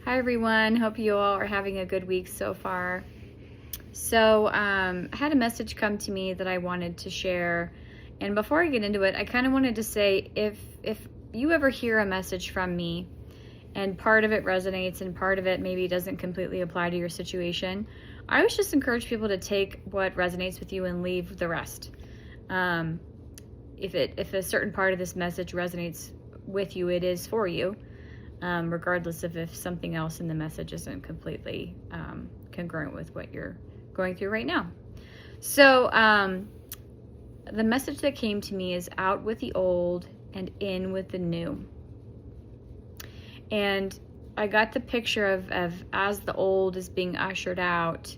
Hi everyone, hope you all are having a good week so far. So I had a message come to me that I wanted to share, and before I get into it, I kind of wanted to say if you ever hear a message from me and part of it resonates and part of it maybe doesn't completely apply to your situation, I always just encourage people to take what resonates with you and leave the rest. If a certain part of this message resonates with you, it is for you. Regardless of if something else in the message isn't completely congruent with what you're going through right now. So the message that came to me is out with the old and in with the new. And I got the picture of as the old is being ushered out,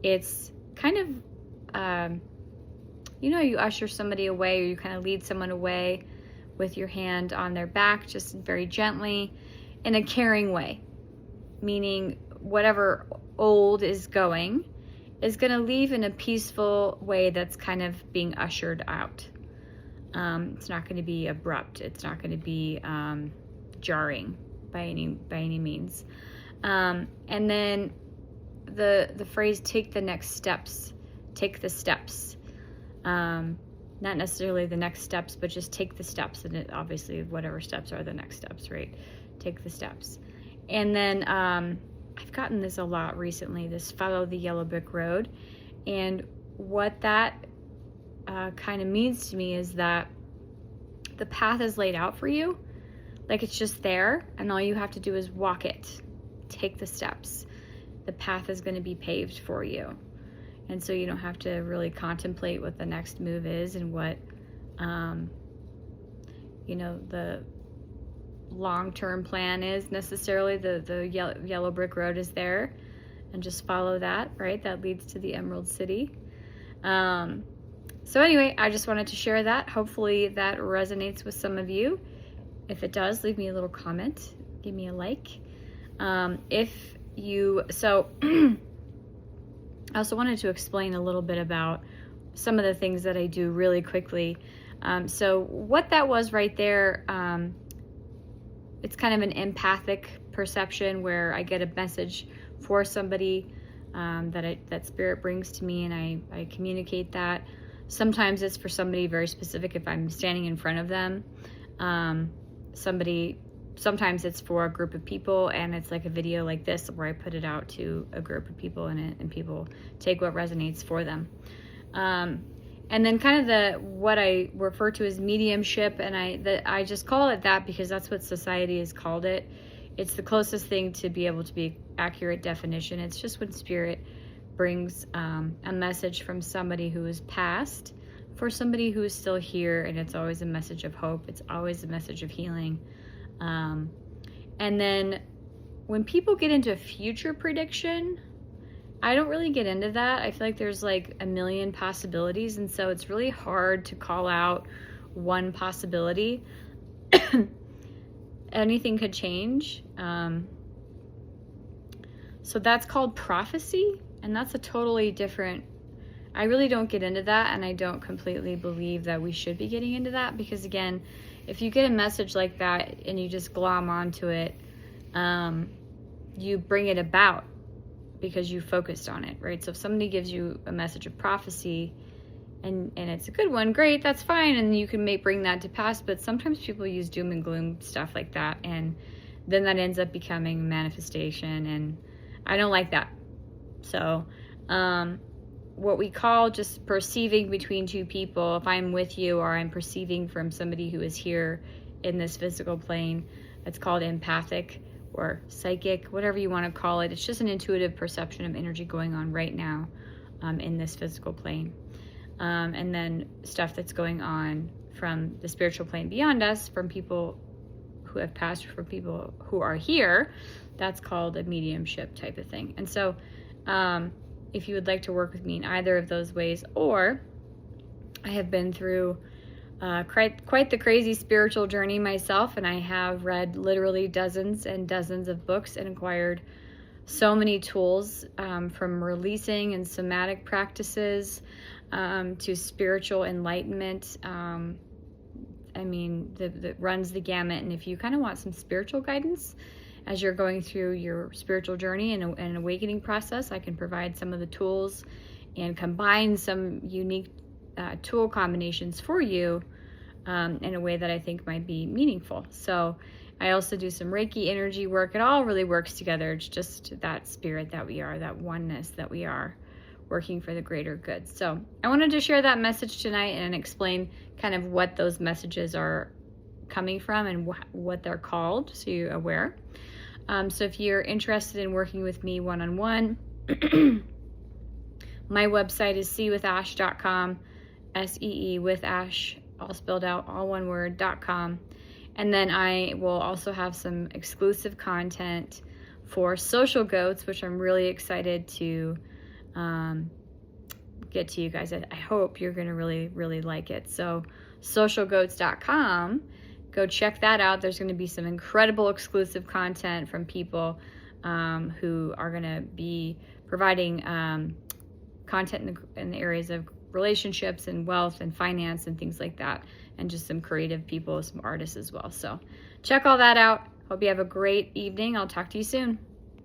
it's kind of, you usher somebody away, or you kind of lead someone away with your hand on their back, just very gently, in a caring way, meaning whatever old is going to leave in a peaceful way that's kind of being ushered out. It's not going to be abrupt. It's not going to be jarring by any means. And then the phrase "take the next steps," take the steps. Not necessarily the next steps, but just take the steps, and obviously whatever steps are the next steps, right? Take the steps. And then I've gotten this a lot recently, this follow the yellow brick road. And what that kind of means to me is that the path is laid out for you. Like it's just there, and all you have to do is walk it. Take the steps. The path is going to be paved for you. And so you don't have to really contemplate what the next move is and what, the long-term plan is necessarily. The yellow brick road is there, and just follow that, right? That leads to the Emerald City. So anyway, I just wanted to share that. Hopefully that resonates with some of you. If it does, leave me a little comment. Give me a like. I also wanted to explain a little bit about some of the things that I do really quickly. So what that was right there, it's kind of an empathic perception where I get a message for somebody that Spirit brings to me, and I communicate that. Sometimes it's for somebody very specific if I'm standing in front of them. Sometimes it's for a group of people, and it's like a video like this where I put it out to a group of people and people take what resonates for them. And then kind of what I refer to as mediumship, and I just call it that because that's what society has called it. It's the closest thing to be able to be accurate definition. It's just when Spirit brings a message from somebody who is past for somebody who is still here, and it's always a message of hope. It's always a message of healing. And then when people get into future prediction, I don't really get into that. I feel like there's like a million possibilities, and so it's really hard to call out one possibility. Anything could change. So that's called prophecy, and that's a totally different. I really don't get into that, and I don't completely believe that we should be getting into that, because again, if you get a message like that and you just glom onto it, you bring it about because you focused on it, right? So if somebody gives you a message of prophecy and it's a good one, great, that's fine, and you can bring that to pass. But sometimes people use doom and gloom stuff like that, and then that ends up becoming manifestation, and I don't like that. So what we call just perceiving between two people, if I'm with you or I'm perceiving from somebody who is here in this physical plane, it's called empathic or psychic, whatever you want to call it. It's just an intuitive perception of energy going on right now in this physical plane. And then stuff that's going on from the spiritual plane beyond us, from people who have passed, from people who are here, that's called a mediumship type of thing. And so if you would like to work with me in either of those ways, or I have been through quite the crazy spiritual journey myself, and I have read literally dozens and dozens of books and acquired so many tools, from releasing and somatic practices to spiritual enlightenment. That runs the gamut. And if you kind of want some spiritual guidance as you're going through your spiritual journey and awakening process. I can provide some of the tools and combine some unique tool combinations for you in a way that I think might be meaningful. So I also do some Reiki energy work. It all really works together. It's just that spirit that we are, that oneness that we are, working for the greater good. So I wanted to share that message tonight and explain kind of what those messages are coming from and what they're called, so you're aware. So if you're interested in working with me one-on-one, my website is seewithash.com, SEE with Ash, all spelled out, all one word, .com. And then I will also have some exclusive content for Social Goats, which I'm really excited to get to you guys. I hope you're going to really, really like it. So socialgoats.com, go check that out. There's going to be some incredible exclusive content from people who are going to be providing content in the areas of relationships and wealth and finance and things like that, and just some creative people, some artists as well. So check all that out. Hope you have a great evening. I'll talk to you soon.